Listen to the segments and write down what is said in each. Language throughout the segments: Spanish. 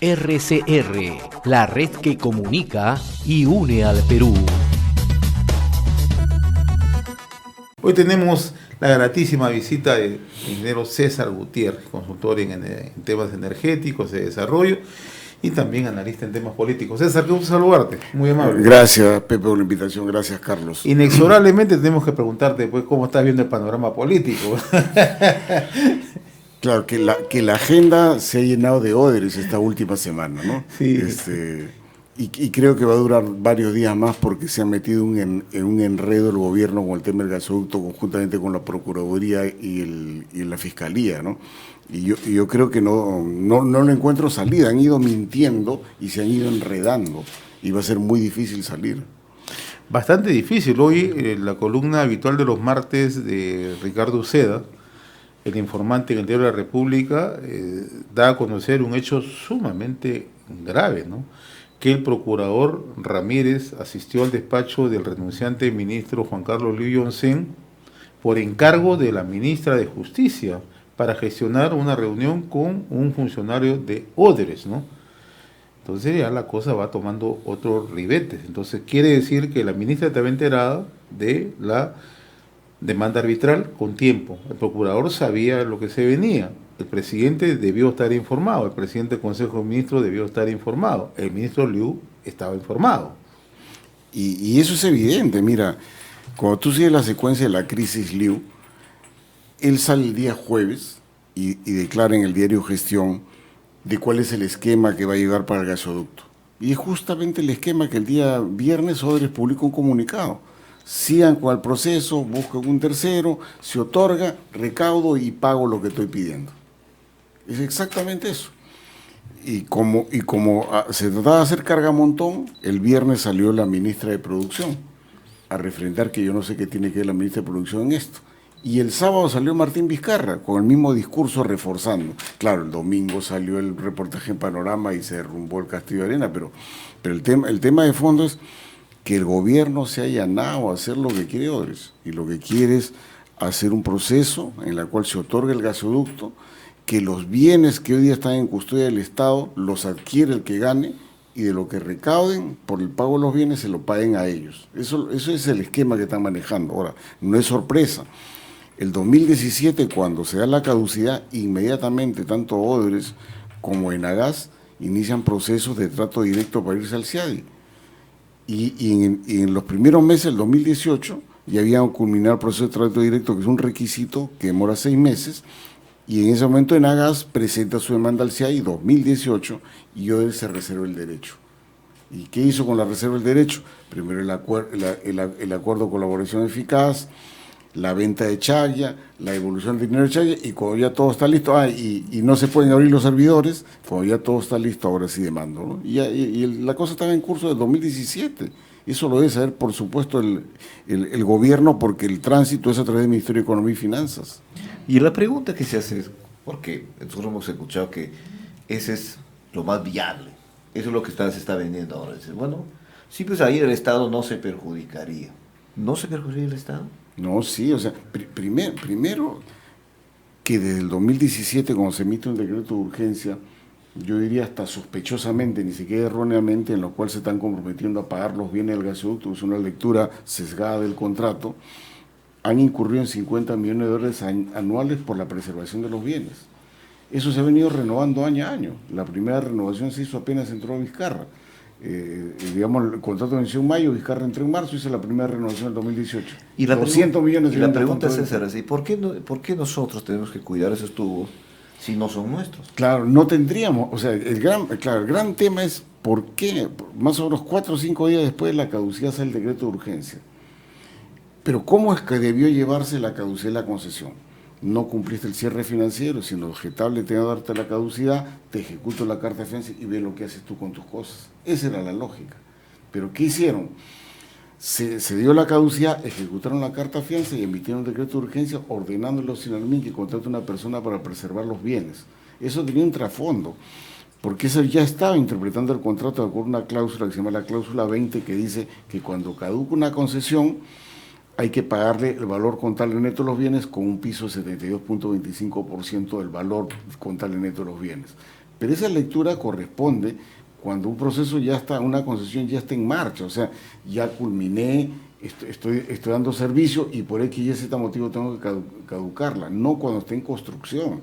RCR, la red que comunica y une al Perú. Hoy tenemos la gratísima visita del ingeniero César Gutiérrez, consultor en temas energéticos, de desarrollo y también analista en temas políticos. César, qué gusto saludarte, muy amable. Gracias, Pepe, por la invitación, gracias, Carlos. Inexorablemente tenemos que preguntarte pues, cómo estás viendo el panorama político. Claro, que la agenda se ha llenado de odres esta última semana, ¿no? Sí. Y creo que va a durar varios días más porque se ha metido en un enredo el gobierno con el tema del gasoducto conjuntamente con la Procuraduría y la Fiscalía, ¿no? Y yo creo que no le encuentro salida, han ido mintiendo y se han ido enredando y va a ser muy difícil salir. Bastante difícil. Hoy la columna habitual de los martes de Ricardo Uceda, el informante en el Diario de la República, da a conocer un hecho sumamente grave, ¿no? Que el procurador Ramírez asistió al despacho del renunciante ministro Juan Carlos Liu Yongzhen por encargo de la ministra de Justicia para gestionar una reunión con un funcionario de Odres, ¿no? Entonces ya la cosa va tomando otros ribetes. Entonces quiere decir que la ministra estaba enterada de la demanda arbitral con tiempo. El procurador sabía lo que se venía. El presidente debió estar informado, el presidente del Consejo de Ministros debió estar informado, el ministro Liu estaba informado. Y eso es evidente, mira, cuando tú sigues la secuencia de la crisis Liu, él sale el día jueves y declara en el diario Gestión de cuál es el esquema que va a llegar para el gasoducto. Y es justamente el esquema que el día viernes Odres publica un comunicado. Sigan con el proceso, busquen un tercero, se otorga, recaudo y pago lo que estoy pidiendo. Es exactamente eso. Y como se trataba de hacer carga montón, el viernes salió la ministra de Producción a refrendar que yo no sé qué tiene que ver la ministra de Producción en esto. Y el sábado salió Martín Vizcarra con el mismo discurso reforzando. Claro, el domingo salió el reportaje en Panorama y se derrumbó el Castillo de Arena, pero el tema de fondo es que el gobierno se ha allanado a hacer lo que quiere Odres. Y lo que quiere es hacer un proceso en el cual se otorga el gasoducto, que los bienes que hoy día están en custodia del Estado los adquiere el que gane y de lo que recauden por el pago de los bienes se lo paguen a ellos. Eso es el esquema que están manejando. Ahora, no es sorpresa. El 2017, cuando se da la caducidad, inmediatamente tanto Odres como Enagás inician procesos de trato directo para irse al CIADI. Y en los primeros meses del 2018 ya habían culminado el proceso de trato directo, que es un requisito que demora 6 meses, y en ese momento Enagás presenta su demanda al CIADI 2018 y Odres se reserva el derecho. ¿Y qué hizo con la reserva del derecho? Primero el acuerdo de colaboración eficaz, la venta de Chaya, la evolución del dinero de Chaya, y cuando ya todo está listo, y no se pueden abrir los servidores, cuando ya todo está listo, ahora sí demando, ¿no? Y la cosa estaba en curso del 2017. Eso lo debe saber, por supuesto, el gobierno, porque el tránsito es a través del Ministerio de Economía y Finanzas. Y la pregunta que se hace es, porque nosotros hemos escuchado que ese es lo más viable, eso es lo que se está vendiendo ahora. Dice, bueno, sí, pues ahí el Estado no se perjudicaría. ¿No se perjudicaría el Estado? No, sí, o sea, primero que desde el 2017, cuando se emite un decreto de urgencia, yo diría hasta sospechosamente, ni siquiera erróneamente, en lo cual se están comprometiendo a pagar los bienes del gasoducto, es una lectura sesgada del contrato, han incurrido en 50 millones de dólares anuales por la preservación de los bienes. Eso se ha venido renovando año a año. La primera renovación se hizo apenas entró Vizcarra. Digamos, el contrato venció en mayo, Vizcarra entró en marzo, hizo la primera renovación en 2018. Y la 200 millones. Y la pregunta es, César, ¿por qué nosotros tenemos que cuidar esos tubos si no son nuestros? Claro, no tendríamos, o sea, el gran tema es por qué, más o menos 4 o 5 días después de la caducidad sale el decreto de urgencia. Pero ¿cómo es que debió llevarse la caducidad de la concesión? No cumpliste el cierre financiero, sino objetable te va a darte la caducidad, te ejecuto la carta de fianza y ve lo que haces tú con tus cosas. Esa era la lógica. Pero ¿qué hicieron? Se dio la caducidad, ejecutaron la carta de fianza y emitieron un decreto de urgencia ordenándole a Sinarmín que contrate una persona para preservar los bienes. Eso tenía un trasfondo, porque eso ya estaba interpretando el contrato con una cláusula que se llama la cláusula 20, que dice que cuando caduca una concesión, hay que pagarle el valor contable neto de los bienes con un piso de 72.25% del valor contable neto de los bienes. Pero esa lectura corresponde cuando un proceso ya está, una concesión ya está en marcha, o sea, ya culminé, estoy dando servicio y por X y Z motivo tengo que caducarla, no cuando esté en construcción.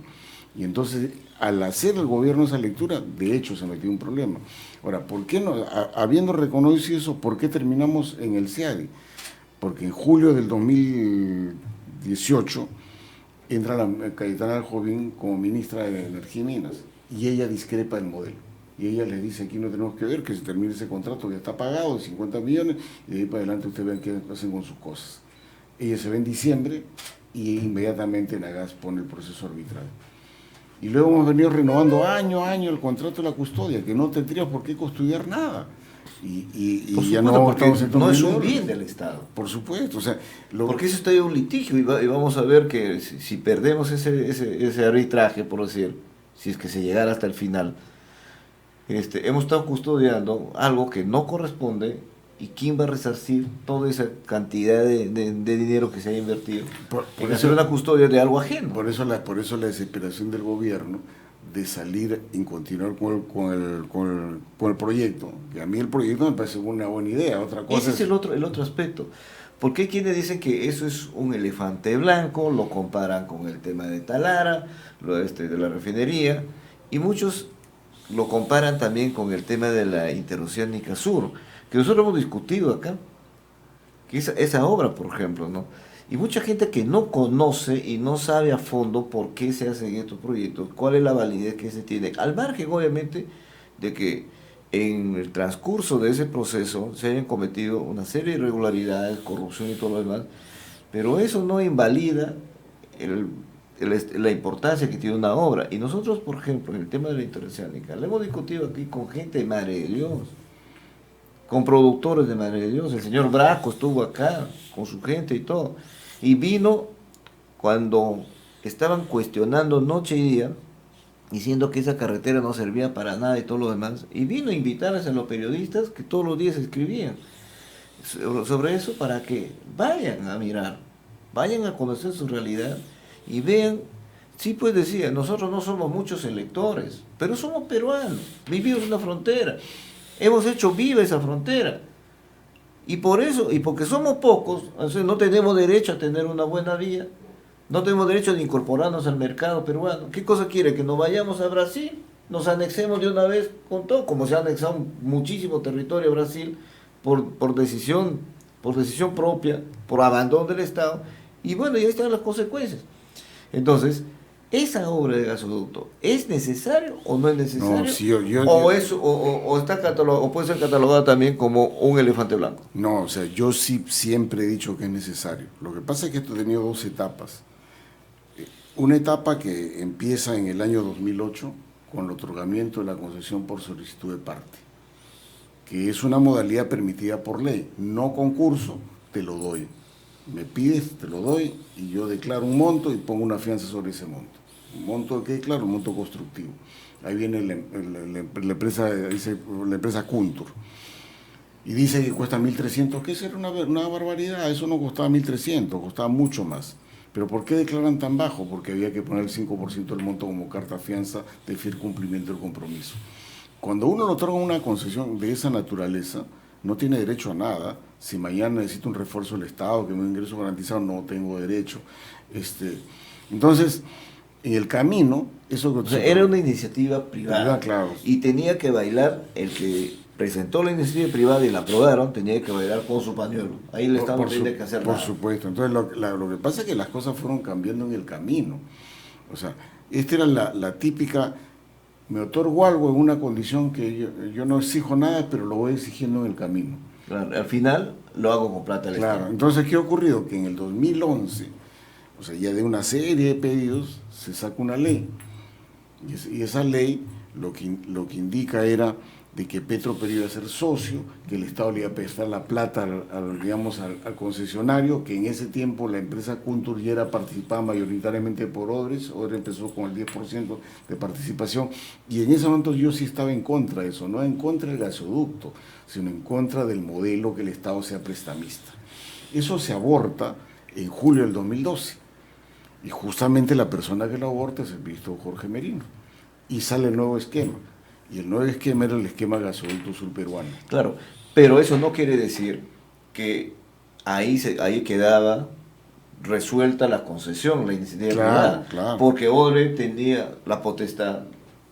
Y entonces, al hacer el gobierno esa lectura, de hecho se metió un problema. Ahora, ¿por qué no, habiendo reconocido eso, por qué terminamos en el CIADI? Porque en julio del 2018 entra Cayetana Jovín como ministra de Energía y Minas, y ella discrepa el modelo. Y ella les dice, aquí no tenemos que ver, que se termine ese contrato que está pagado de 50 millones, y de ahí para adelante ustedes vean qué hacen con sus cosas. Ella se ve en diciembre, y inmediatamente Nagas pone el proceso arbitral. Y luego hemos venido renovando año a año el contrato de la custodia, que no tendría por qué custodiar nada. Y Por ya supuesto, no porque estamos en no es un euros. bien del Estado. Por supuesto, o sea, Porque eso está en un litigio y vamos a ver que si perdemos ese arbitraje, por decir, si es que se llegara hasta el final, hemos estado custodiando algo que no corresponde, y quién va a resarcir toda esa cantidad de dinero que se ha invertido en hacer una custodia de algo ajeno. Por eso la desesperación del gobierno de salir y continuar con el proyecto. Que a mí el proyecto me parece una buena idea. Otra cosa Ese es el otro aspecto. Porque hay quienes dicen que eso es un elefante blanco, lo comparan con el tema de Talara, de la refinería, y muchos lo comparan también con el tema de la interoceánica sur, que nosotros hemos discutido acá, que esa obra, por ejemplo, ¿no? Y mucha gente que no conoce y no sabe a fondo por qué se hacen estos proyectos, cuál es la validez que se tiene, al margen, obviamente, de que en el transcurso de ese proceso se hayan cometido una serie de irregularidades, corrupción y todo lo demás, pero eso no invalida la importancia que tiene una obra. Y nosotros, por ejemplo, en el tema de la interoceánica, lo hemos discutido aquí con gente de Madre de Dios, con productores de Madre de Dios. El señor Braco estuvo acá con su gente y todo, y vino cuando estaban cuestionando noche y día, diciendo que esa carretera no servía para nada y todo lo demás, y vino a invitar a los periodistas que todos los días escribían sobre eso para que vayan a mirar, vayan a conocer su realidad y vean. Sí, pues decía, nosotros no somos muchos electores, pero somos peruanos, vivimos en la frontera, hemos hecho viva esa frontera, y por eso, y porque somos pocos, entonces no tenemos derecho a tener una buena vía, no tenemos derecho de incorporarnos al mercado peruano. ¿Qué cosa quiere? ¿Que nos vayamos a Brasil? ¿Nos anexemos de una vez con todo? Como se ha anexado muchísimo territorio a Brasil por decisión propia, por abandono del Estado, y bueno, y ahí están las consecuencias. Entonces, ¿esa obra de gasoducto es necesario o no es necesario? No, sí, o puede ser catalogada también como un elefante blanco. No, o sea, yo sí siempre he dicho que es necesario. Lo que pasa es que esto ha tenido dos etapas. Una etapa que empieza en el año 2008 con el otorgamiento de la concesión por solicitud de parte, que es una modalidad permitida por ley, no concurso, te lo doy. Me pides, te lo doy, y yo declaro un monto y pongo una fianza sobre ese monto. Un monto que claro, un monto constructivo. Ahí viene la empresa Kuntur. Y dice que cuesta 1.300, que eso era una barbaridad, eso no costaba 1.300, costaba mucho más. ¿Pero por qué declaran tan bajo? Porque había que poner el 5% del monto como carta fianza de fiel cumplimiento del compromiso. Cuando uno le otorga una concesión de esa naturaleza, no tiene derecho a nada. Si mañana necesito un refuerzo del Estado, que me dé un ingreso garantizado, no tengo derecho. Entonces, en el camino, eso... O sea, era una iniciativa privada, claro. Y tenía que bailar, el que presentó la iniciativa privada y la aprobaron, tenía que bailar con su pañuelo. Ahí el Estado no tiene que hacer nada. Por supuesto. Entonces, lo que pasa es que las cosas fueron cambiando en el camino. O sea, esta era la típica... Me otorgo algo en una condición que yo no exijo nada, pero lo voy exigiendo en el camino. Claro, al final lo hago con plata del Estado. Entonces, ¿qué ha ocurrido? Que en el 2011, o sea, ya de una serie de pedidos, se saca una ley. Y esa ley lo que indica era de que Petroperú iba a ser socio, que el Estado le iba a prestar la plata al concesionario, que en ese tiempo la empresa Kuntur ya era participada mayoritariamente por Odres empezó con el 10% de participación, y en ese momento yo sí estaba en contra de eso, no en contra del gasoducto, sino en contra del modelo que el Estado sea prestamista. Eso se aborta en julio del 2012, y justamente la persona que lo aborta es el ministro Jorge Merino. y sale el nuevo esquema. Y el nuevo esquema era el esquema gasoducto surperuano. Claro, pero eso no quiere decir que ahí quedaba resuelta la concesión, la iniciativa privada, Claro. porque Odre tenía la potestad,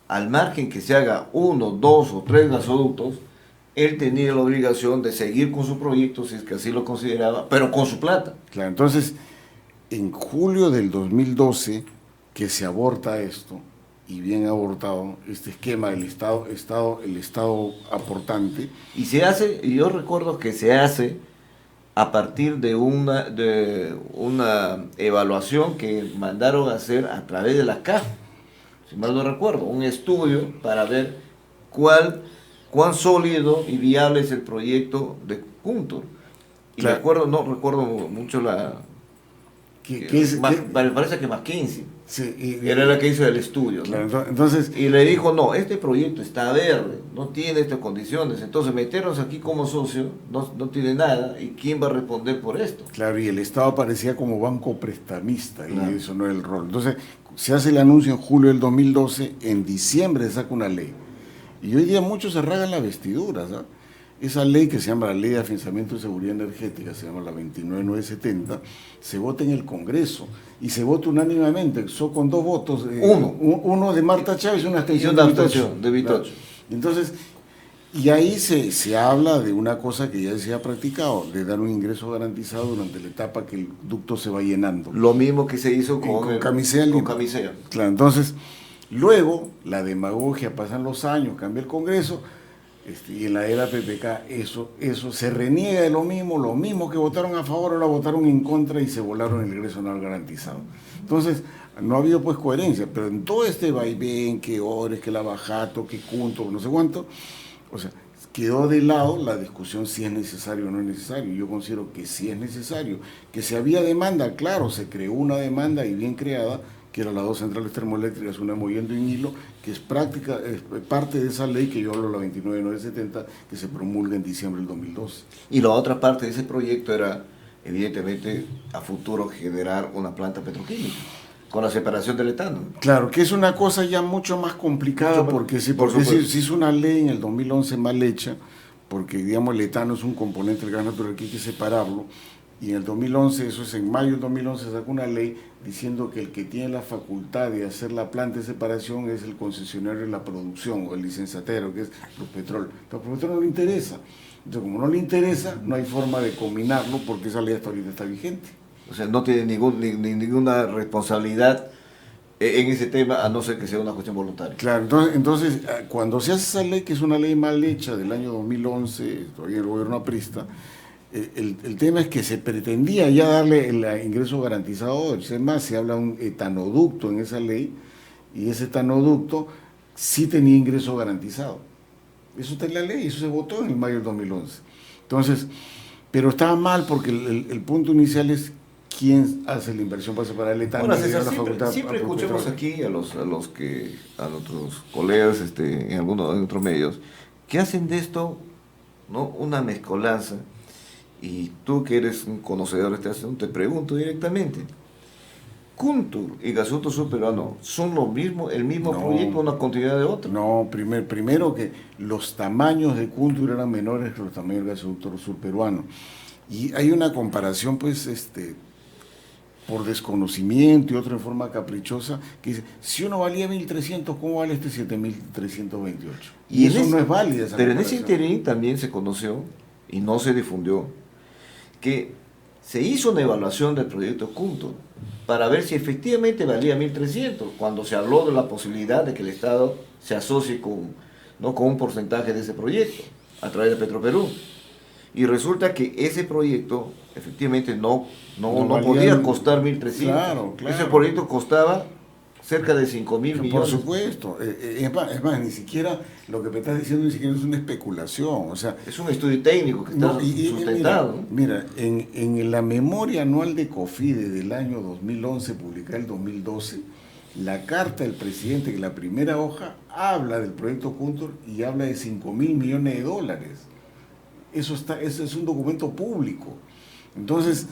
al margen que se haga 1, 2 o 3 gasoductos, él tenía la obligación de seguir con su proyecto, si es que así lo consideraba, pero con su plata. Claro, entonces, en julio del 2012, que se aborta esto, y bien abortado, este esquema del el Estado aportante. Y se hace, y yo recuerdo que se hace a partir de una evaluación que mandaron a hacer a través de la CAF, si mal no recuerdo, un estudio para ver cuán sólido y viable es el proyecto de Kuntur. Y Claro. no recuerdo mucho me parece que McKinsey era la que hizo el estudio, ¿no? Claro, entonces, Y le dijo, no, este proyecto está verde, no tiene estas condiciones, entonces meternos aquí como socio no tiene nada, ¿y quién va a responder por esto? claro, y el Estado aparecía como banco prestamista, Claro. y eso no era el rol. Entonces, se hace el anuncio en julio del 2012, en diciembre se saca una ley. Y hoy día muchos se rasgan las vestiduras, ¿sabes? Esa ley que se llama la Ley de Afianzamiento de Seguridad Energética, se llama la 29970, se vota en el Congreso y se vota unánimemente, con 2 votos. Uno de Marta Chávez y una abstención de Vitocho. Entonces, y ahí se habla de una cosa que ya se ha practicado, de dar un ingreso garantizado durante la etapa que el ducto se va llenando. Lo mismo que se hizo con Camisea. Claro, entonces, luego, la demagogia, pasan los años, cambia el Congreso, y en la era PPK eso se reniega de lo mismo que votaron a favor, ahora votaron en contra y se volaron el ingreso no garantizado. Entonces, no ha habido pues coherencia, pero en todo este vaivén, que Ores, que Lavajato, que Kuntur, no sé cuánto, o sea, quedó de lado la discusión si es necesario o no es necesario. Yo considero que sí es necesario. Que si había demanda, claro, se creó una demanda y bien creada, que eran las 2 centrales termoeléctricas, una moviendo en hilo, que es parte de esa ley que yo hablo, la 29970, que se promulga en diciembre del 2012. Y la otra parte de ese proyecto era, evidentemente, a futuro generar una planta petroquímica, con la separación del etano. Claro, que es una cosa ya mucho más complicada, porque se hizo una ley en el 2011 mal hecha, porque digamos el etano es un componente del gas natural que hay que separarlo, y en el 2011, eso es en mayo del 2011, sacó una ley diciendo que el que tiene la facultad de hacer la planta de separación es el concesionario de la producción, o el licenciatero, que es Pluspetrol. Pero a Pluspetrol no le interesa. Entonces, como no le interesa, no hay forma de combinarlo, porque esa ley hasta ahorita está vigente. O sea, no tiene ninguna responsabilidad en ese tema, a no ser que sea una cuestión voluntaria. Claro, entonces cuando se hace esa ley, que es una ley mal hecha del año 2011, todavía el gobierno aprista, el tema es que se pretendía ya darle el ingreso garantizado, es más, se habla de un etanoducto en esa ley, y ese etanoducto sí tenía ingreso garantizado. Eso está en la ley, eso se votó en el mayo del 2011. Entonces, pero estaba mal porque el punto inicial es quién hace la inversión para separar el etano. Bueno, César, siempre escuchamos aquí a nuestros colegas en otros medios que hacen de esto, ¿no?, una mezcolanza. Y tú, que eres un conocedor de este asunto, te pregunto directamente, ¿Kuntur y Gasoducto Surperuano son el mismo proyecto, una continuidad de otro? No, primero que los tamaños de Kuntur eran menores que los tamaños del Gasoducto Surperuano. Y hay una comparación, pues, por desconocimiento y otra en forma caprichosa, que dice, si uno valía 1.300, ¿cómo vale este 7.328? Y eso no es válido. Pero en ese interín también se conoció, y no se difundió, que se hizo una evaluación del proyecto Kuntur para ver si efectivamente valía 1.300, cuando se habló de la posibilidad de que el Estado se asocie con un porcentaje de ese proyecto a través de Petroperú. Y resulta que ese proyecto efectivamente no podía costar 1.300. Claro. Ese proyecto costaba cerca de 5.000 millones. Por supuesto. Es más, ni siquiera lo que me estás diciendo ni siquiera es una especulación. O sea, es un estudio técnico que está sustentado. Mira, en la memoria anual de COFIDE del año 2011, publicada el 2012, la carta del presidente, que la primera hoja, habla del proyecto Kuntur y habla de 5.000 millones de dólares. Eso es un documento público. Entonces,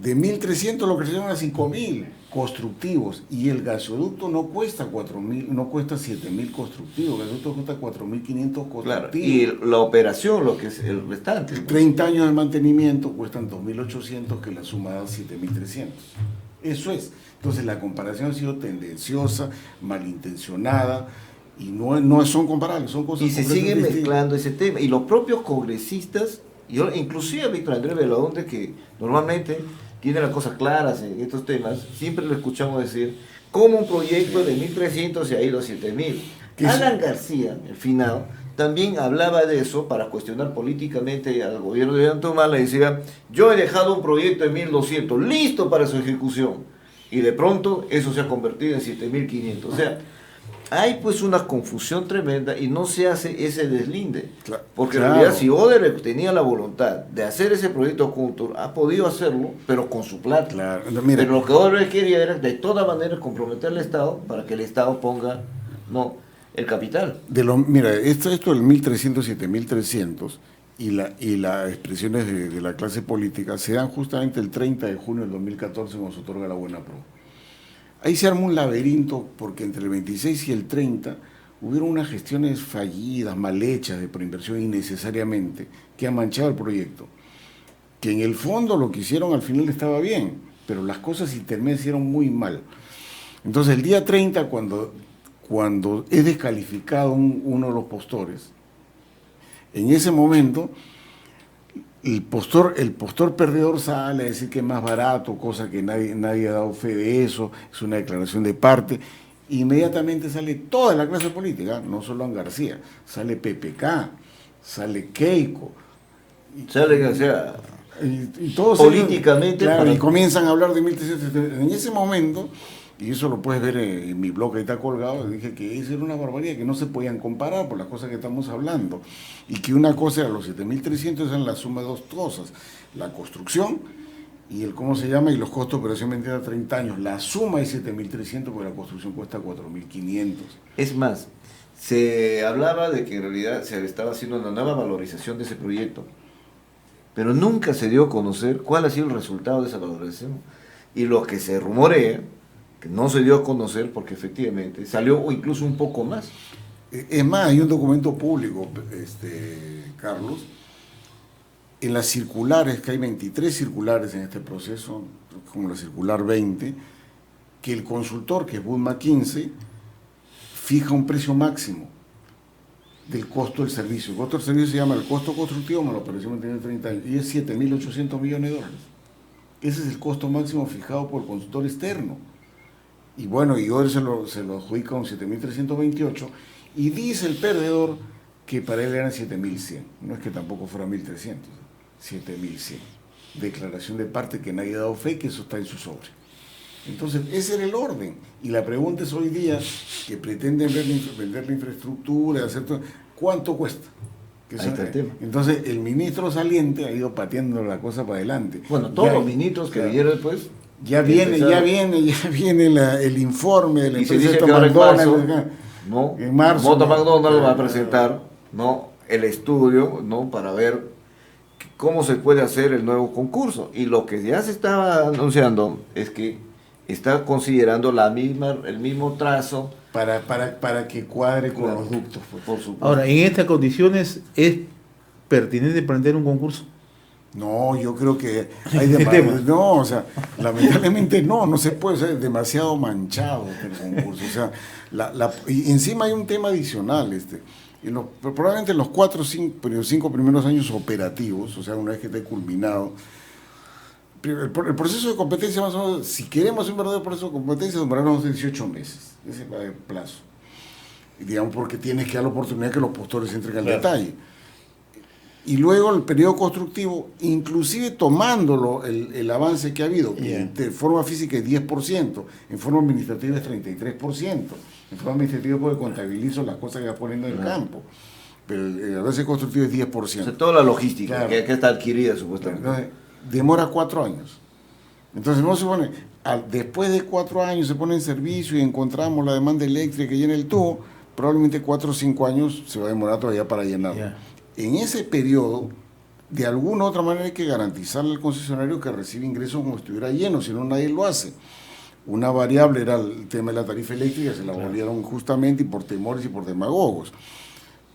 De 1.300 lo crecieron a 5.000 constructivos, y el gasoducto no cuesta 4.000, no cuesta 7.000 constructivos, el gasoducto cuesta 4.500 constructivos. Claro, y la operación, lo que es el restante, ¿no? 30 años de mantenimiento cuestan 2.800, que la suma da 7.300. Eso es. Entonces la comparación ha sido tendenciosa, malintencionada, y no son comparables, son cosas Y se sigue mezclando ese tema. Y los propios congresistas, inclusive Víctor Andrés Belaunde, que normalmente tiene las cosas claras en estos temas, siempre lo escuchamos decir cómo un proyecto de 1.300 se ha ido a 7.000. Alan García, el finado, también hablaba de eso para cuestionar políticamente al gobierno de Antumala. Le decía, yo he dejado un proyecto de 1.200 listo para su ejecución, y de pronto eso se ha convertido en 7.500. O sea, hay pues una confusión tremenda y no se hace ese deslinde. Porque en realidad, si Odebrecht tenía la voluntad de hacer ese proyecto junto, ha podido hacerlo, pero con su plata. Claro. Pero lo que Odebrecht quería era de todas maneras comprometer al Estado para que el Estado ponga el capital. Mira, esto del 1.300, 7.300 y las expresiones de la clase política se dan justamente el 30 de junio del 2014, cuando se otorga la buena prueba. Ahí se armó un laberinto, porque entre el 26 y el 30 hubieron unas gestiones fallidas, mal hechas, de preinversión innecesariamente, que han manchado el proyecto. Que en el fondo lo que hicieron al final estaba bien, pero las cosas intermedias hicieron muy mal. Entonces el día 30, cuando es descalificado uno de los postores, en ese momento el postor perdedor sale a decir que es más barato, cosa que nadie ha dado fe de eso, es una declaración de parte. Inmediatamente sale toda la clase política, no solo Alan García, sale PPK, sale Keiko. Sale, o sea, y todos políticamente. Claro, y comienzan a hablar de 1.300. En ese momento, y eso lo puedes ver en mi blog, ahí está colgado, dije que eso era una barbaridad, que no se podían comparar por las cosas que estamos hablando, y que una cosa era los 7.300, eran la suma de dos cosas, la construcción y y los costos de operación vendida a 30 años, la suma es 7.300, porque la construcción cuesta 4.500. Es más, se hablaba de que en realidad se estaba haciendo una nueva valorización de ese proyecto, pero nunca se dio a conocer cuál ha sido el resultado de esa valorización, y lo que se rumorea, que no se dio a conocer, porque efectivamente salió o incluso un poco más. Es más, hay un documento público, Carlos, en las circulares, que hay 23 circulares en este proceso, como la circular 20, que el consultor, que es Wood Mackenzie, fija un precio máximo del costo del servicio. El costo del servicio se llama el costo constructivo más la operación mantenida de 30 años, y es 7.800 millones de dólares. Ese es el costo máximo fijado por el consultor externo. Y bueno, y ahora se lo adjudica con 7.328, y dice el perdedor que para él eran 7.100. No es que tampoco fuera 1.300, 7.100. Declaración de parte que nadie ha dado fe, que eso está en su sobre. Entonces, ese era el orden. Y la pregunta es hoy día, que pretenden vender la infraestructura, hacer todo, ¿cuánto cuesta? Ahí está el tema. Entonces, el ministro saliente ha ido pateando la cosa para adelante. Bueno, todos los ministros que vinieron después. Ya viene el informe de la y se empresa dice que ahora McDonald's, en marzo Mota McDonald's va a presentar el estudio para ver cómo se puede hacer el nuevo concurso. Y lo que ya se estaba anunciando es que está considerando el mismo trazo para que cuadre con los ductos. Pues. Por supuesto. Ahora, en estas condiciones, ¿es pertinente plantear un concurso? No, yo creo que hay demasiado. No, o sea, lamentablemente no se puede, o sea, es demasiado manchado el concurso. O sea, y encima hay un tema adicional, probablemente en los 5 primeros años operativos, o sea, una vez que esté culminado, el proceso de competencia, más o menos, si queremos un verdadero proceso de competencia, demorará unos 18 meses, ese va el plazo. Y digamos, porque tienes que dar la oportunidad que los postores entren al detalle. Y luego el periodo constructivo, inclusive tomándolo el avance que ha habido, de forma física es 10%, en forma administrativa es 33%, en forma administrativa porque contabilizo las cosas que va poniendo en el campo, pero el avance constructivo es 10%. O sea, toda la logística, claro, que está adquirida supuestamente. Entonces, demora 4 años. Entonces no se pone, después de 4 años se pone en servicio y encontramos la demanda eléctrica que llena el tubo, probablemente 4 o 5 años se va a demorar todavía para llenarlo. En ese periodo de alguna u otra manera hay que garantizarle al concesionario que recibe ingresos como si estuviera lleno, si no nadie lo hace. Una variable era el tema de la tarifa eléctrica, se la volvieron justamente y por temores y por demagogos.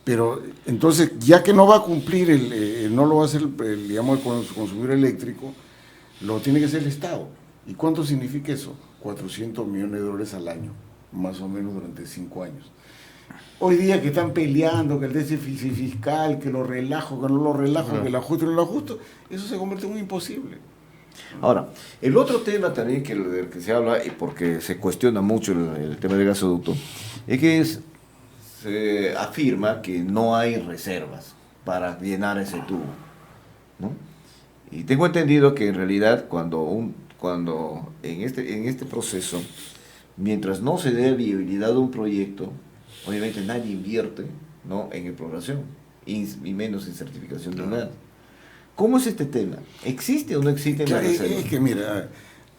Pero entonces, ya que no va a cumplir, no lo va a hacer digamos, el consumidor eléctrico, lo tiene que hacer el Estado. ¿Y cuánto significa eso? 400 millones de dólares al año, más o menos durante 5 años. Hoy día que están peleando, que el déficit fiscal, que lo relajo, que no lo relajo, que lo ajusto, no lo ajusto, eso se convierte en un imposible. Ahora, el otro tema también del que se habla, y porque se cuestiona mucho el tema del gasoducto, es que se afirma que no hay reservas para llenar ese tubo, ¿no? Y tengo entendido que en realidad cuando en este proceso, mientras no se dé viabilidad de un proyecto, obviamente nadie invierte, ¿no?, en exploración y menos en certificación de nada. ¿Cómo es este tema? ¿Existe o no existe la reserva? Es que mira,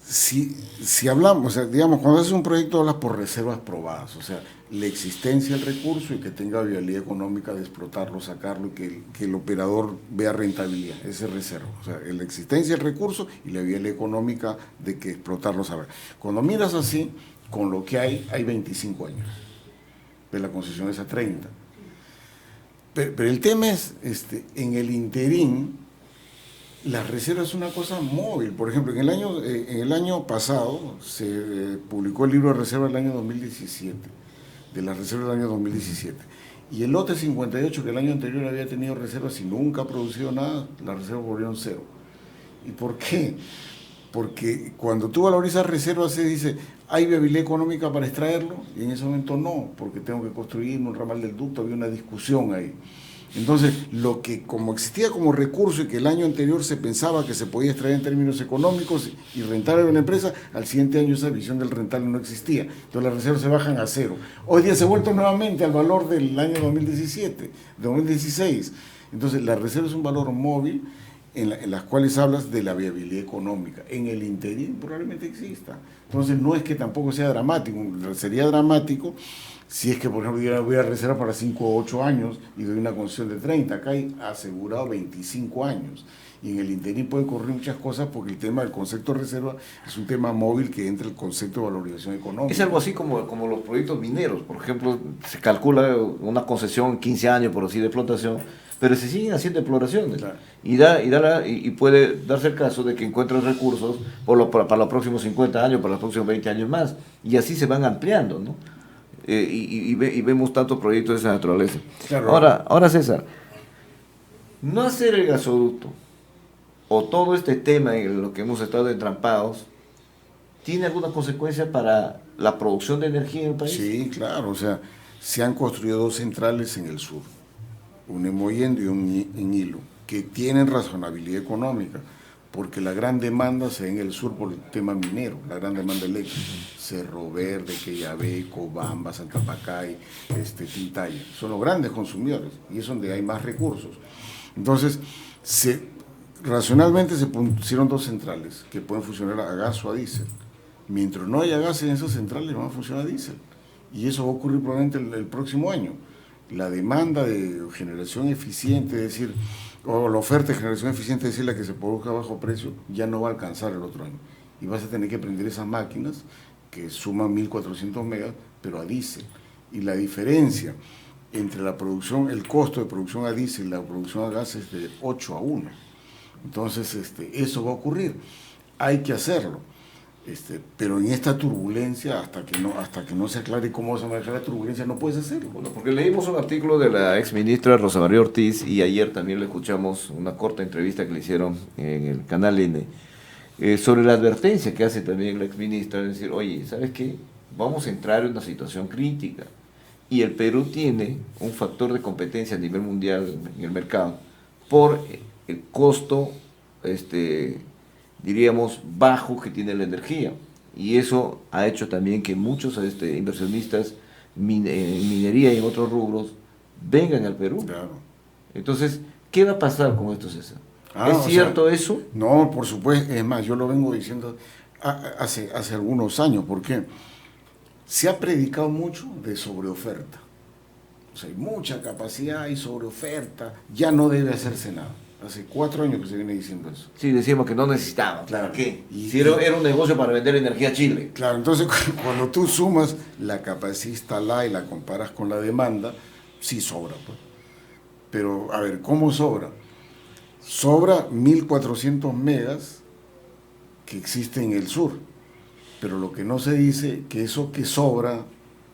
si hablamos, o sea, digamos, cuando haces un proyecto hablas por reservas probadas, o sea, la existencia del recurso y que tenga viabilidad económica de explotarlo, sacarlo y que el operador vea rentabilidad, esa es reserva, o sea, la existencia del recurso y la viabilidad económica de que explotarlo, saber. Cuando miras así, con lo que hay 25 años, de la concesión es a 30. Pero el tema es, en el interín, las reservas es una cosa móvil. Por ejemplo, en el año pasado se publicó el libro de reservas del año 2017, de las reservas del año 2017. Y el lote 58, que el año anterior había tenido reservas y nunca ha producido nada, las reservas volvieron cero. ¿Y por qué? Porque cuando tú valorizas reservas se dice, ¿hay viabilidad económica para extraerlo? Y en ese momento no, porque tengo que construir un ramal del ducto, había una discusión ahí. Entonces, lo que como existía como recurso y que el año anterior se pensaba que se podía extraer en términos económicos y rentable de la empresa, al siguiente año esa visión del rentable no existía. Entonces las reservas se bajan a cero. Hoy día se ha vuelto nuevamente al valor del año 2017, 2016. Entonces, la reserva es un valor móvil en las cuales hablas de la viabilidad económica. En el interior probablemente exista. Entonces, no es que tampoco sea dramático. Sería dramático si es que, por ejemplo, yo voy a reserva para 5 o 8 años y doy una concesión de 30. Acá hay asegurado 25 años. Y en el interín pueden ocurrir muchas cosas porque el tema del concepto de reserva es un tema móvil que entra el concepto de valorización económica. Es algo así como los proyectos mineros. Por ejemplo, se calcula una concesión 15 años, por así de explotación, pero se siguen haciendo exploraciones. Claro. Y puede darse el caso de que encuentren recursos para los próximos 50 años, para los próximos 20 años más. Y así se van ampliando, ¿no? Y vemos tantos proyectos de esa naturaleza. Claro. Ahora, César, no hacer el gasoducto o todo este tema en lo que hemos estado entrampados, ¿tiene alguna consecuencia para la producción de energía en el país? Sí, claro, o sea, se han construido 2 centrales en el sur, una en Mollendo y una en Hilo, que tienen razonabilidad económica, porque la gran demanda se ve en el sur por el tema minero, la gran demanda eléctrica, Cerro Verde, Queyabé, Cobamba, Santa Pacay, Tintaya, son los grandes consumidores y es donde hay más recursos. Entonces, racionalmente se pusieron 2 centrales que pueden funcionar a gas o a diésel. Mientras no haya gas en esas centrales, no van a funcionar a diésel. Y eso va a ocurrir probablemente el próximo año. La demanda de generación eficiente, es decir, o la oferta de generación eficiente, es decir, la que se produzca a bajo precio, ya no va a alcanzar el otro año. Y vas a tener que prender esas máquinas que suman 1.400 megas, pero a diésel. Y la diferencia entre la producción, el costo de producción a diésel y la producción a gas es de 8 a 1. Entonces, eso va a ocurrir. Hay que hacerlo. Pero en esta turbulencia, hasta que no se aclare cómo vas a manejar la turbulencia, no puedes hacerlo. Bueno, porque leímos un artículo de la exministra Rosa María Ortiz y ayer también le escuchamos una corta entrevista que le hicieron en el canal N sobre la advertencia que hace también la exministra, de decir, oye, ¿sabes qué? Vamos a entrar en una situación crítica y el Perú tiene un factor de competencia a nivel mundial en el mercado por el costo, diríamos, bajo que tiene la energía. Y eso ha hecho también que muchos inversionistas en minería y en otros rubros vengan al Perú. Claro. Entonces, ¿qué va a pasar con esto, César? ¿Es cierto eso? No, por supuesto. Es más, yo lo vengo diciendo hace algunos años. ¿Por qué? Se ha predicado mucho de sobreoferta. O sea, hay mucha capacidad y sobreoferta. Ya no debe hacerse nada. Hace 4 años que se viene diciendo eso. Sí, decíamos que no necesitábamos. Claro. ¿Para qué? Y- Si era un negocio para vender energía a Chile. Claro, entonces cuando tú sumas la capacidad instalada y la comparas con la demanda, sí sobra, pues. Pero, a ver, ¿cómo sobra? Sobra 1.400 megas que existe en el sur, pero lo que no se dice que eso que sobra,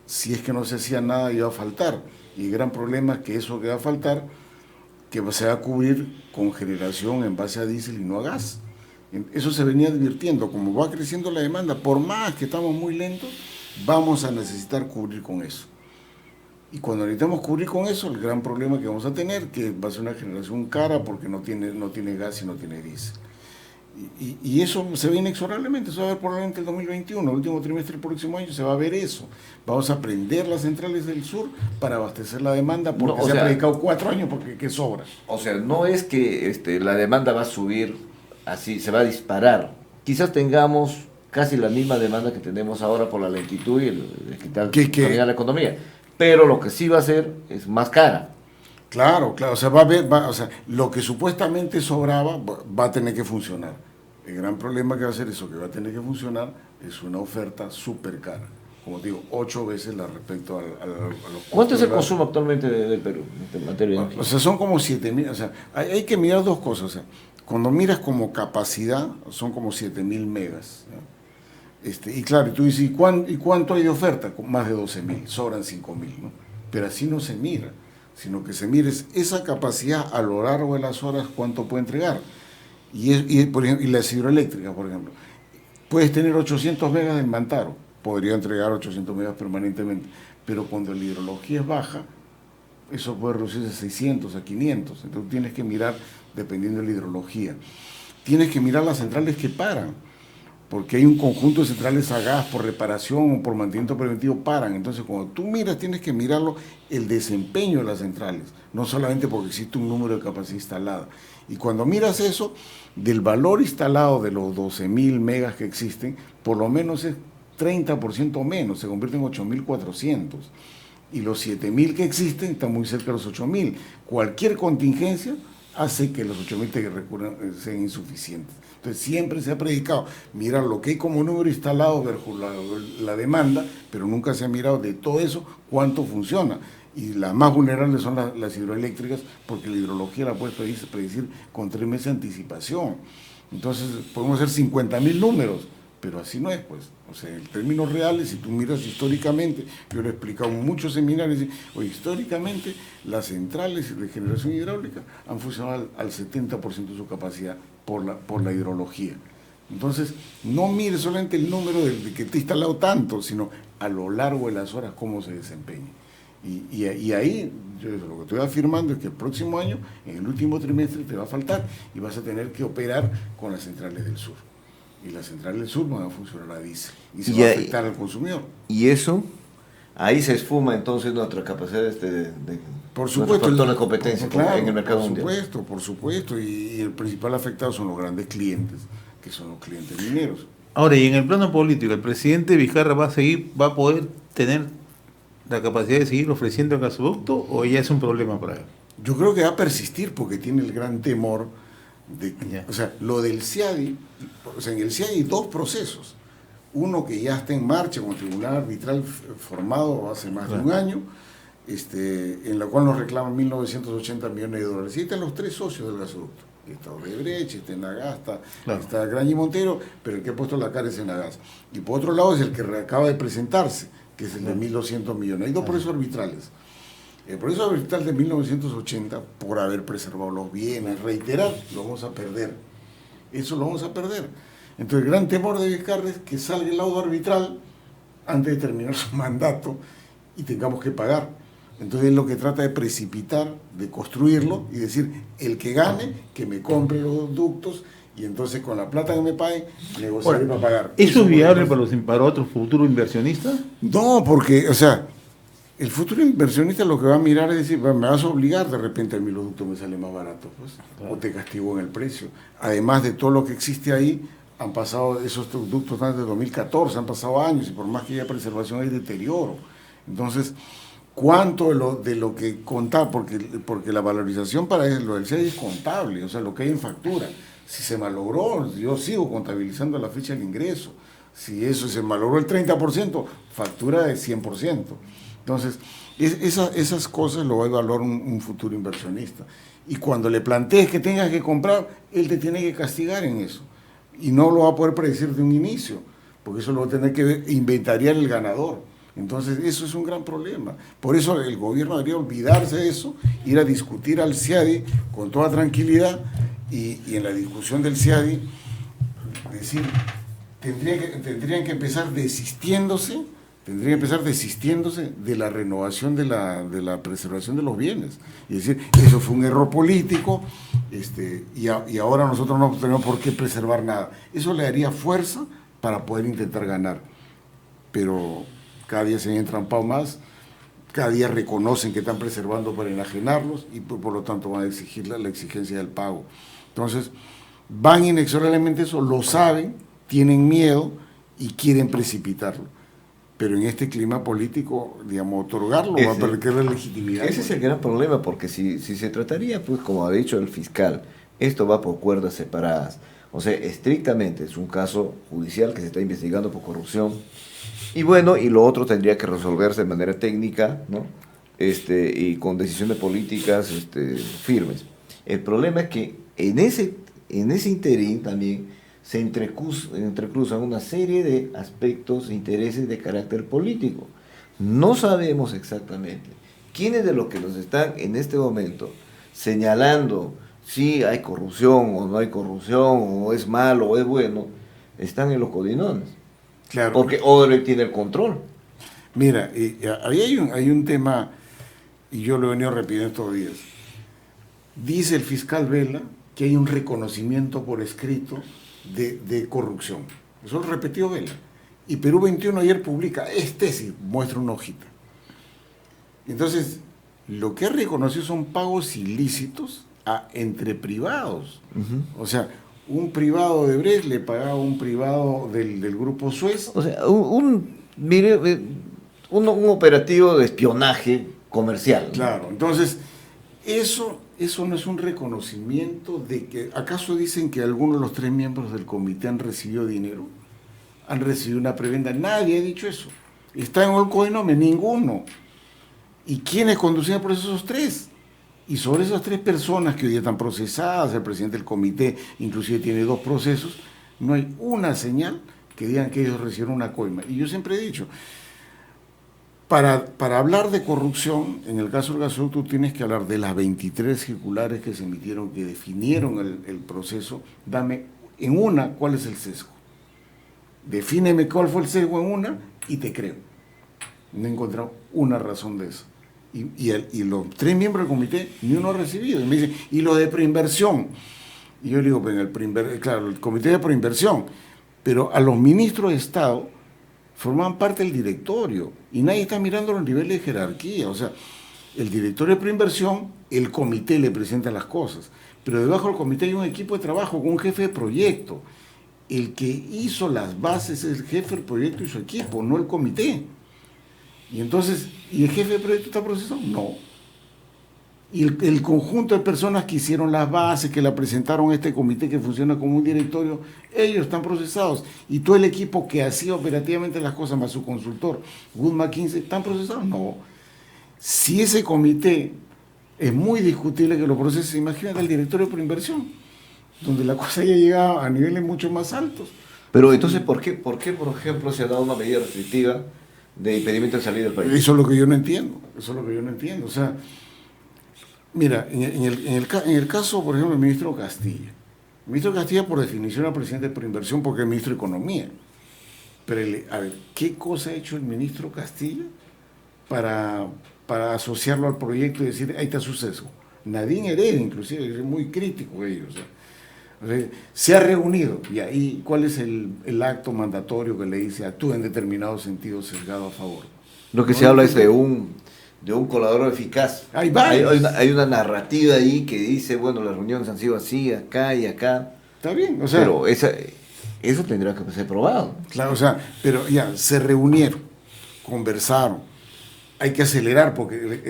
si es que no se hacía nada, iba a faltar. Y el gran problema es que eso que va a faltar, que se va a cubrir con generación en base a diésel y no a gas. Eso se venía advirtiendo, como va creciendo la demanda, por más que estamos muy lentos, vamos a necesitar cubrir con eso. Y cuando necesitamos cubrir con eso, el gran problema que vamos a tener, que va a ser una generación cara porque no tiene gas y no tiene diésel. Y eso se ve inexorablemente, eso va a ver probablemente el 2021, el último trimestre del próximo año se va a ver eso. Vamos a prender las centrales del sur para abastecer la demanda porque No, o se sea, ha predicado 4 años porque que sobra. O sea, no es que la demanda va a subir así, se va a disparar. Quizás tengamos casi la misma demanda que tenemos ahora por la lentitud y el ¿Qué? la economía. Pero lo que sí va a ser es más cara. Claro, o sea, o sea, lo que supuestamente sobraba va a tener que funcionar. El gran problema que va a ser eso, que va a tener que funcionar, es una oferta súper cara. Como te digo, 8 veces la respecto a los ¿Cuánto es el costos de consumo actualmente del Perú en materia de energía? O sea, son como 7.000, o sea, hay que mirar dos cosas. O sea, cuando miras como capacidad, son como 7.000 megas. ¿No? Y claro, tú dices, ¿y cuánto hay de oferta? Más de 12.000, sobran 5.000, ¿no? Pero así no se mira, sino que se mira esa capacidad a lo largo de las horas, cuánto puede entregar. Por ejemplo, y las hidroeléctricas, por ejemplo. Puedes tener 800 megas en Mantaro, podría entregar 800 megas permanentemente, pero cuando la hidrología es baja, eso puede reducirse a 600, a 500. Entonces tienes que mirar, dependiendo de la hidrología. Tienes que mirar las centrales que paran, porque hay un conjunto de centrales a gas por reparación o por mantenimiento preventivo paran. Entonces cuando tú miras, tienes que mirarlo el desempeño de las centrales, no solamente porque existe un número de capacidad instalada. Y cuando miras eso, del valor instalado de los 12.000 megas que existen, por lo menos es 30% menos, se convierte en 8.400. Y los 7.000 que existen están muy cerca de los 8.000. Cualquier contingencia hace que los 8.000 sean insuficientes. Entonces siempre se ha predicado mirar lo que hay como número instalado versus la demanda, pero nunca se ha mirado de todo eso cuánto funciona. Y las más vulnerables son las hidroeléctricas, porque la hidrología la puedes predecir con 3 meses de anticipación. Entonces podemos hacer 50.000 números, pero así no es, pues. O sea, en términos reales, si tú miras históricamente, yo lo he explicado en muchos seminarios, oye, históricamente las centrales de generación hidráulica han funcionado al 70% de su capacidad por la hidrología. Entonces, no mires solamente el número de que te ha instalado tanto, sino a lo largo de las horas cómo se desempeña. Y ahí, yo lo que estoy afirmando es que el próximo año, en el último trimestre, te va a faltar y vas a tener que operar con las centrales del sur. Y las centrales del sur van a funcionar a diésel y se va a afectar al consumidor. Y eso, ahí se esfuma entonces nuestra capacidad por supuesto, de competencia claro, en el mercado mundial. Por supuesto, y el principal afectado son los grandes clientes, que son los clientes mineros. Ahora, y en el plano político, ¿el presidente Vizcarra va a poder tener la capacidad de seguir ofreciendo el gasoducto o ya es un problema para él? Yo creo que va a persistir porque tiene el gran temor de que, o sea, lo del CIADI, o sea, en el CIADI hay 2 procesos. Uno que ya está en marcha con el tribunal arbitral formado hace más de un año, en la cual nos reclaman 1.980 millones de dólares. Y están los 3 socios del gasoducto. Está Odebrecht, está Enagasta, está Graña y Montero, pero el que ha puesto la cara es Enagás. Y por otro lado es el que acaba de presentarse, que es el de 1.200 millones. Hay 2 procesos arbitrales. El proceso arbitral de 1980, por haber preservado los bienes, reiterar, lo vamos a perder. Eso lo vamos a perder. Entonces el gran temor de Vizcarra es que salga el laudo arbitral antes de terminar su mandato y tengamos que pagar. Entonces él lo que trata de precipitar, de construirlo y decir, el que gane, que me compre los ductos y entonces con la plata que me pague, negociaré para pagar. ¿Eso es viable para otro futuro inversionista? No, porque, o sea, el futuro inversionista lo que va a mirar es decir, me vas a obligar, de repente a mí los ductos me salen más baratos, pues, o te castigo en el precio. Además de todo lo que existe ahí, han pasado esos ductos desde 2014, han pasado años y por más que haya preservación hay deterioro. Entonces, cuánto de lo que contaba, porque la valorización para lo del CIADI es contable, o sea, lo que hay en factura. Si se malogró, yo sigo contabilizando la fecha del ingreso. Si eso se malogró el 30%, factura de 100%. Entonces, esas cosas lo va a evaluar un futuro inversionista. Y cuando le plantees que tengas que comprar, él te tiene que castigar en eso. Y no lo va a poder predecir de un inicio, porque eso lo va a tener que inventariar el ganador. Entonces, eso es un gran problema. Por eso el gobierno debería olvidarse de eso, ir a discutir al CIADI con toda tranquilidad y en la discusión del CIADI decir, tendrían que empezar desistiéndose de la renovación de la preservación de los bienes. Y decir, eso fue un error político y ahora nosotros no tenemos por qué preservar nada. Eso le daría fuerza para poder intentar ganar. Pero cada día se han entrampado más, cada día reconocen que están preservando para enajenarlos y por lo tanto van a exigir la exigencia del pago. Entonces, van inexorablemente eso, lo saben, tienen miedo y quieren precipitarlo. Pero en este clima político, digamos, otorgarlo va a perder la legitimidad. Ese es el gran problema, porque si se trataría, pues como ha dicho el fiscal, esto va por cuerdas separadas. O sea, estrictamente es un caso judicial que se está investigando por corrupción. Y bueno, y lo otro tendría que resolverse de manera técnica, ¿no? Y con decisiones políticas firmes. El problema es que en ese interín también se entrecruzan una serie de aspectos e intereses de carácter político. No sabemos exactamente quiénes de los que nos están en este momento señalando si hay corrupción o no hay corrupción, o es malo o es bueno, están en los codinones. Claro. Porque Odebrecht tiene el control. Mira, ahí hay un tema, y yo lo he venido repitiendo estos días. Dice el fiscal Vela que hay un reconocimiento por escrito de corrupción. Eso lo repetió Vela. Y Perú 21 ayer publica, sí, muestra una hojita. Entonces, lo que ha reconocido son pagos ilícitos entre privados. O sea, un privado de Brecht le pagaba a un privado del grupo Suez. O sea, un operativo de espionaje comercial. Claro, entonces, eso no es un reconocimiento de que, ¿acaso dicen que algunos de los 3 miembros del comité han recibido dinero? ¿Han recibido una prebenda? Nadie ha dicho eso. ¿Está en el codinome? Ninguno. ¿Y quiénes conducían por esos 3? Y sobre esas 3 personas que hoy día están procesadas, el presidente del comité inclusive tiene 2 procesos, no hay una señal que digan que ellos recibieron una coima. Y yo siempre he dicho, para hablar de corrupción, en el caso del gasoducto, tú tienes que hablar de las 23 circulares que se emitieron, que definieron el proceso. Dame en una cuál es el sesgo. Defíneme cuál fue el sesgo en una y te creo. No he encontrado una razón de eso. Y los 3 miembros del comité, ni uno ha recibido. Y me dicen, ¿y lo de preinversión? Y yo le digo, pues claro, el comité de preinversión, pero a los ministros de Estado forman parte del directorio y nadie está mirando los niveles de jerarquía. O sea, el directorio de preinversión, el comité le presenta las cosas, pero debajo del comité hay un equipo de trabajo con un jefe de proyecto. El que hizo las bases es el jefe del proyecto y su equipo, no el comité. Y entonces, ¿y el jefe de proyecto está procesado? No. Y el conjunto de personas que hicieron las bases, que la presentaron a este comité que funciona como un directorio, ellos están procesados. Y todo el equipo que hacía operativamente las cosas, más su consultor, Wood McKinsey, ¿están procesados? No. Si ese comité es muy discutible que lo procese, imagínate el directorio por inversión, donde la cosa ya llega a niveles mucho más altos. Pero entonces, ¿por qué, por ejemplo, se ha dado una medida restrictiva de impedimento de salida del país? Eso es lo que yo no entiendo. O sea, mira, en el caso, por ejemplo, del ministro Castilla. El ministro Castilla, por definición, era presidente de preinversión porque es ministro de Economía. Pero, a ver, ¿qué cosa ha hecho el ministro Castilla para asociarlo al proyecto y decir, ahí está su sesgo? Nadine Heredia, inclusive, es muy crítico ellos. O sea, se ha reunido, y ahí, ¿cuál es el acto mandatorio que le dice actúa en determinado sentido sesgado a favor? Lo que se habla es de un colaborador eficaz. Hay una narrativa ahí que dice, bueno, las reuniones han sido así, acá y acá. Está bien, o sea. Pero eso tendrá que ser probado. Claro, o sea, pero ya, se reunieron, conversaron, hay que acelerar, porque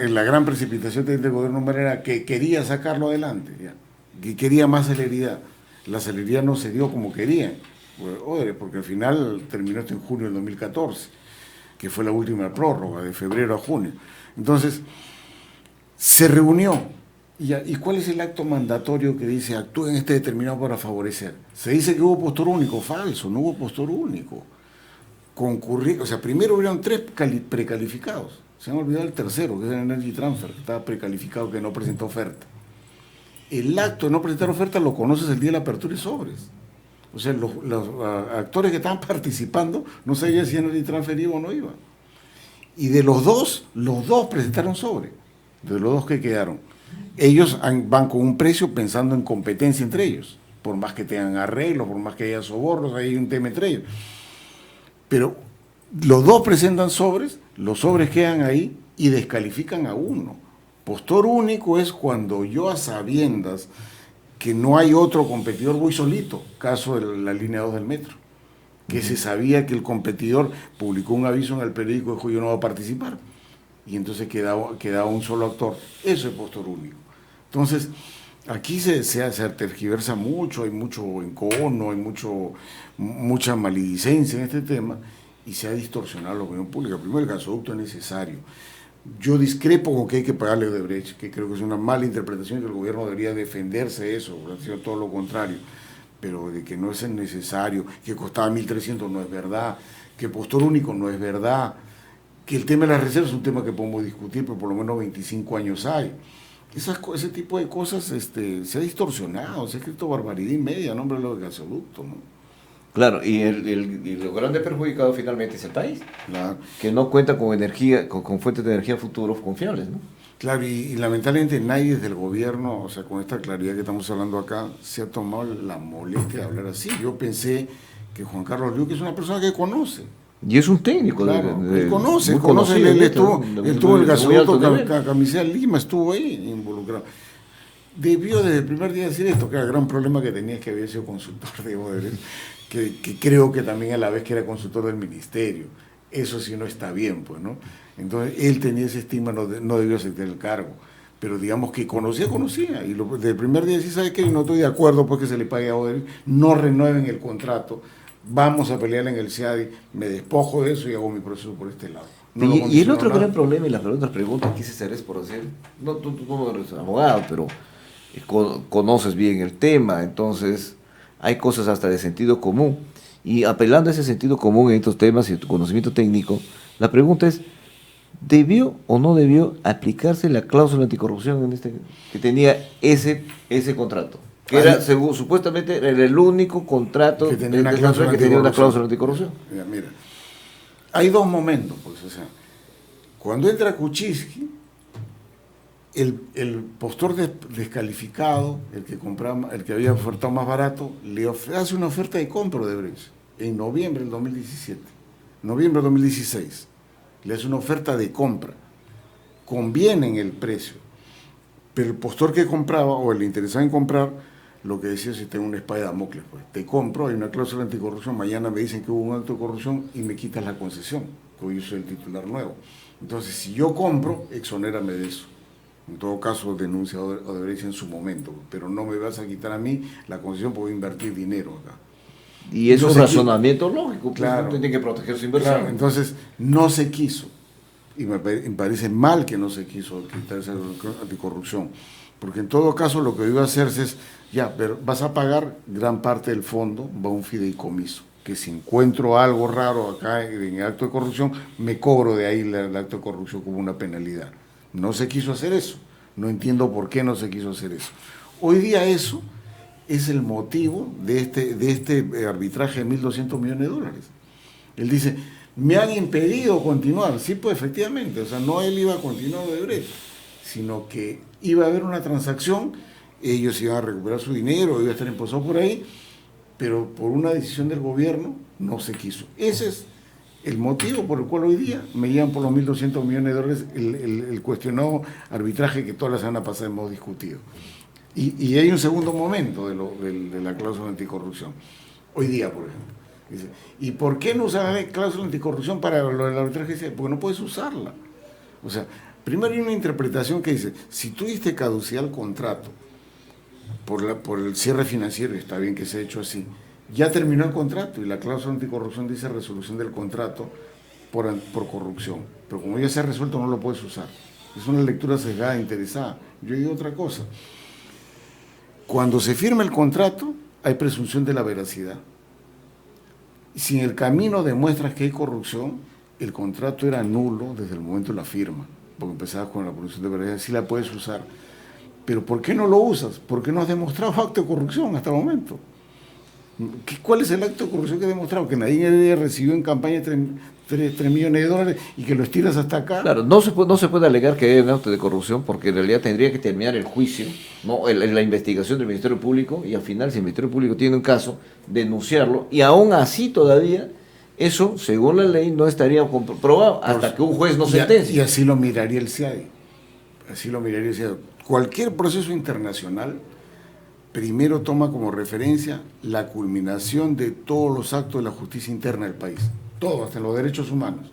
la gran precipitación del gobierno Humala era que quería sacarlo adelante, ya, que quería más celeridad. La celeridad no se dio como querían, porque al final terminó esto en junio del 2014, que fue la última prórroga, de febrero a junio. Entonces, se reunió. ¿Y cuál es el acto mandatorio que dice actúen este determinado para favorecer? Se dice que hubo postor único, falso, no hubo postor único. O sea, primero hubieron 3 precalificados, se han olvidado el tercero, que es el Energy Transfer, que estaba precalificado, que no presentó oferta. El acto de no presentar oferta lo conoces el día de la apertura y sobres. O sea, los actores que estaban participando no sabían si Energy Transfer iba o no iba. Y de los dos presentaron sobre, de los dos que quedaron. Ellos van con un precio pensando en competencia entre ellos, por más que tengan arreglos, por más que haya sobornos, hay un tema entre ellos. Pero los dos presentan sobres, los sobres quedan ahí y descalifican a uno. Postor único es cuando yo, a sabiendas que no hay otro competidor, voy solito, caso de la línea 2 del metro, que se sabía que el competidor publicó un aviso en el periódico y dijo yo no voy a participar, y entonces quedaba un solo actor. Eso es postor único. Entonces, aquí se tergiversa mucho, hay mucho encono, hay mucha maledicencia en este tema, y se ha distorsionado la opinión pública. Primero, el gasoducto es necesario. Yo discrepo con que hay que pagarle a Odebrecht, que creo que es una mala interpretación, que el gobierno debería defenderse de eso, ha sido todo lo contrario, pero de que no es necesario, que costaba 1.300 no es verdad, que postor único no es verdad, que el tema de las reservas es un tema que podemos discutir, pero por lo menos 25 años hay. Ese tipo de cosas se ha distorsionado, se ha escrito barbaridad y media en nombre de los gasoductos, ¿no? Claro, y lo grande perjudicado finalmente es el país, Claro. que no cuenta con energía, con fuentes de energía futuros confiables, ¿no? Claro, y lamentablemente nadie desde el gobierno, o sea, con esta claridad que estamos hablando acá, se ha tomado la molestia de hablar así. Yo pensé que Juan Carlos Liu, que es una persona que conoce. Y es un técnico. Claro, él conoce, conocido, él estuvo en el gasoducto Camisea Lima, estuvo ahí involucrado. Debió desde el primer día decir esto, que era el gran problema que tenía, es que había sido consultor de Odebrecht, que creo que también a la vez que era consultor del ministerio. Eso sí no está bien, pues, ¿no? Entonces, él tenía ese estigma, no debió aceptar el cargo. Pero digamos que conocía. Y desde el primer día sí, ¿sabe qué? No estoy de acuerdo pues que se le pague a Odebrecht, no renueven el contrato, vamos a pelear en el CIADI, me despojo de eso y hago mi proceso por este lado. No y el otro gran problema, y las otras preguntas quise hacer es por hacer, tú no eres abogado, pero conoces bien el tema, entonces hay cosas hasta de sentido común, y apelando a ese sentido común en estos temas y tu conocimiento técnico, la pregunta es, ¿debió o no debió aplicarse la cláusula anticorrupción que tenía ese contrato? Que era, supuestamente, era el único contrato que tenía una cláusula anticorrupción. Mira, hay dos momentos, pues, o sea, cuando entra Kuczynski, el postor descalificado, el que había ofertado más barato, le hace una oferta de compra de Odebrecht en noviembre del 2017, noviembre del 2016, le hace una oferta de compra, conviene en el precio, pero el postor que compraba, o el interesado en comprar, lo que decía, si tengo una espada de Damocles, pues te compro, hay una cláusula anticorrupción, mañana me dicen que hubo un acto de corrupción y me quitas la concesión, que hoy soy el titular nuevo. Entonces, si yo compro, exonérame de eso. En todo caso, denuncia a Odebrecht en su momento, pero no me vas a quitar a mí la concesión porque voy a invertir dinero acá. Y es un razonamiento lógico, claro, pues, tiene que proteger su inversión. Claro, entonces, no se quiso, y me parece mal que no se quiso quitar esa anticorrupción, porque en todo caso lo que iba a hacerse es, ya, pero vas a pagar gran parte del fondo, va a un fideicomiso, que si encuentro algo raro acá en el acto de corrupción, me cobro de ahí el acto de corrupción como una penalidad. No se quiso hacer eso, no entiendo por qué no se quiso hacer eso. Hoy día eso es el motivo de este arbitraje de $1.200 millones. Él dice, me han impedido continuar. Sí, pues efectivamente, o sea, no él iba a continuar Odebrecht, sino que iba a haber una transacción, ellos iban a recuperar su dinero, iba a estar impuesto por ahí, pero por una decisión del gobierno no se quiso. Ese es el motivo por el cual hoy día me llevan por los $1.200 millones el cuestionado arbitraje que toda la semana pasada hemos discutido. Y hay un segundo momento de la cláusula anticorrupción. Hoy día, por ejemplo, Dice, ¿y por qué no usas la cláusula anticorrupción para lo del arbitraje? Porque no puedes usarla. O sea, primero hay una interpretación que dice, si tú diste caducidad al contrato por el cierre financiero, y está bien que se ha hecho así, ya terminó el contrato y la cláusula anticorrupción dice resolución del contrato por corrupción. Pero como ya se ha resuelto, no lo puedes usar. Es una lectura sesgada, interesada. Yo digo otra cosa. Cuando se firma el contrato, hay presunción de la veracidad. Si en el camino demuestras que hay corrupción, el contrato era nulo desde el momento de la firma, porque empezabas con la presunción de veracidad, sí la puedes usar. Pero ¿por qué no lo usas? ¿Por qué no has demostrado acto de corrupción hasta el momento? ¿Cuál es el acto de corrupción que ha demostrado? Que nadie recibió en campaña 3 millones de dólares y que lo estiras hasta acá. Claro, no se puede alegar que hay un acto de corrupción porque en realidad tendría que terminar el juicio, ¿no? La investigación del Ministerio Público, y al final, si el Ministerio Público tiene un caso, denunciarlo, y aún así todavía eso, según la ley, no estaría comprobado hasta que un juez no sentencie. Y así lo miraría el CIADI. Así lo miraría el CIADI. Cualquier proceso internacional primero toma como referencia la culminación de todos los actos de la justicia interna del país. Todo, hasta los derechos humanos.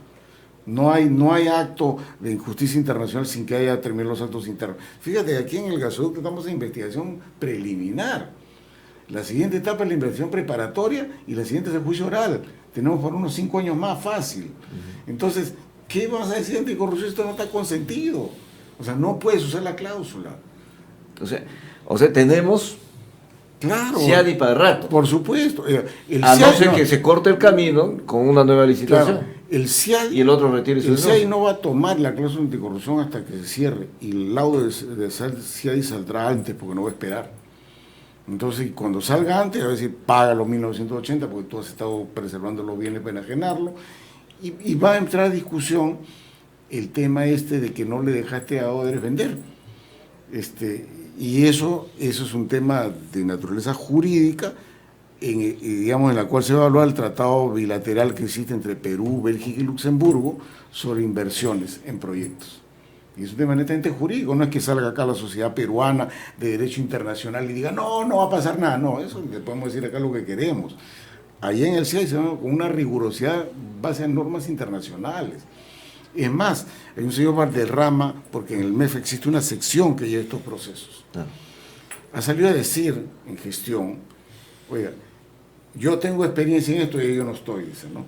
No hay acto de injusticia internacional sin que haya terminado los actos internos. Fíjate, aquí en el gasoducto estamos en investigación preliminar. La siguiente etapa es la investigación preparatoria y la siguiente es el juicio oral. Tenemos por unos 5 años más fácil. Entonces, ¿qué vas a decir anticorrupción? Esto no está consentido. O sea, no puedes usar la cláusula. O sea, tenemos... Claro. CIADI para rato. Por supuesto. A no ser que se corte el camino con una nueva licitación. Claro, el CIADI, y el otro retire su denuncia. El CIADI no va a tomar la cláusula anticorrupción hasta que se cierre. Y el laudo de CIADI saldrá antes porque no va a esperar. Entonces, cuando salga antes, va a decir, paga los 1980 porque tú has estado preservando los bienes para enajenarlo. Y va a entrar a discusión el tema de que no le dejaste a Odebrecht vender. Y eso es un tema de naturaleza jurídica, digamos, en la cual se va a evaluar el tratado bilateral que existe entre Perú, Bélgica y Luxemburgo sobre inversiones en proyectos. Y es un tema netamente jurídico, no es que salga acá la sociedad peruana de derecho internacional y diga, no va a pasar nada, no, eso le podemos decir acá lo que queremos. Allá en el CIADI se va con una rigurosidad base en normas internacionales. Es más, hay un señor Valderrama, porque en el MEF existe una sección que lleva estos procesos. Ha salido a decir en gestión, oiga, yo tengo experiencia en esto y yo no estoy, dice, ¿no?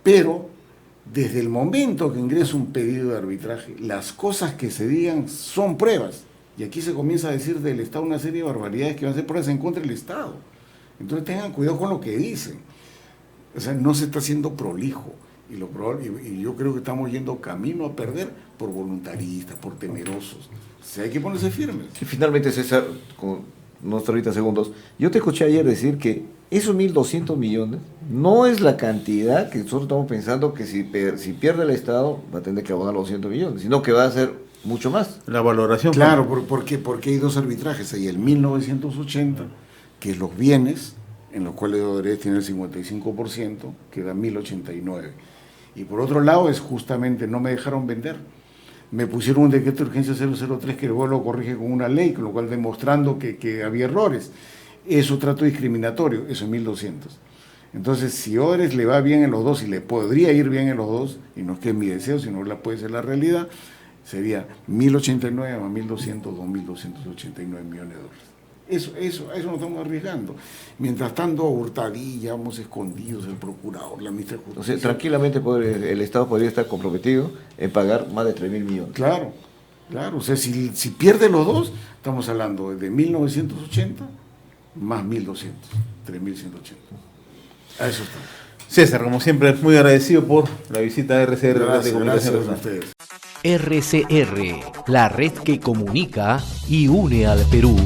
Pero desde el momento que ingresa un pedido de arbitraje, las cosas que se digan son pruebas. Y aquí se comienza a decir del Estado una serie de barbaridades que van a ser pruebas en contra del Estado. Entonces tengan cuidado con lo que dicen. O sea, no se está haciendo prolijo. Y yo creo que estamos yendo camino a perder por voluntaristas, por temerosos. O sea, hay que ponerse firmes. Y finalmente, César, con unos 30 segundos, yo te escuché ayer decir que esos 1.200 millones no es la cantidad que nosotros estamos pensando que si pierde el Estado va a tener que abonar los 200 millones, sino que va a ser mucho más. La valoración. Claro, porque hay dos arbitrajes. Hay el 1980, que es los bienes, en los cuales Odebrecht tiene el 55%, que da 1.089. Y por otro lado es justamente no me dejaron vender. Me pusieron un decreto de urgencia 003 que luego lo corrige con una ley, con lo cual demostrando que había errores. Eso trato discriminatorio, eso es 1.200. Entonces, si Odebrecht le va bien en los dos y le podría ir bien en los dos, y no es que es mi deseo, sino que puede ser la realidad, sería 1.089 más 1.200, 2.289 millones de dólares. Eso nos estamos arriesgando. Mientras tanto, Hurtadilla, vamos escondidos, el procurador, la ministra de Justicia. O sea, tranquilamente el Estado podría estar comprometido en pagar más de 3.000 millones. Claro. O sea, si pierde los dos, estamos hablando de 1.980 más 1.200, 3.180. A eso está. César, como siempre, muy agradecido por la visita a RCR. Gracias a ustedes. RCR, la red que comunica y une al Perú.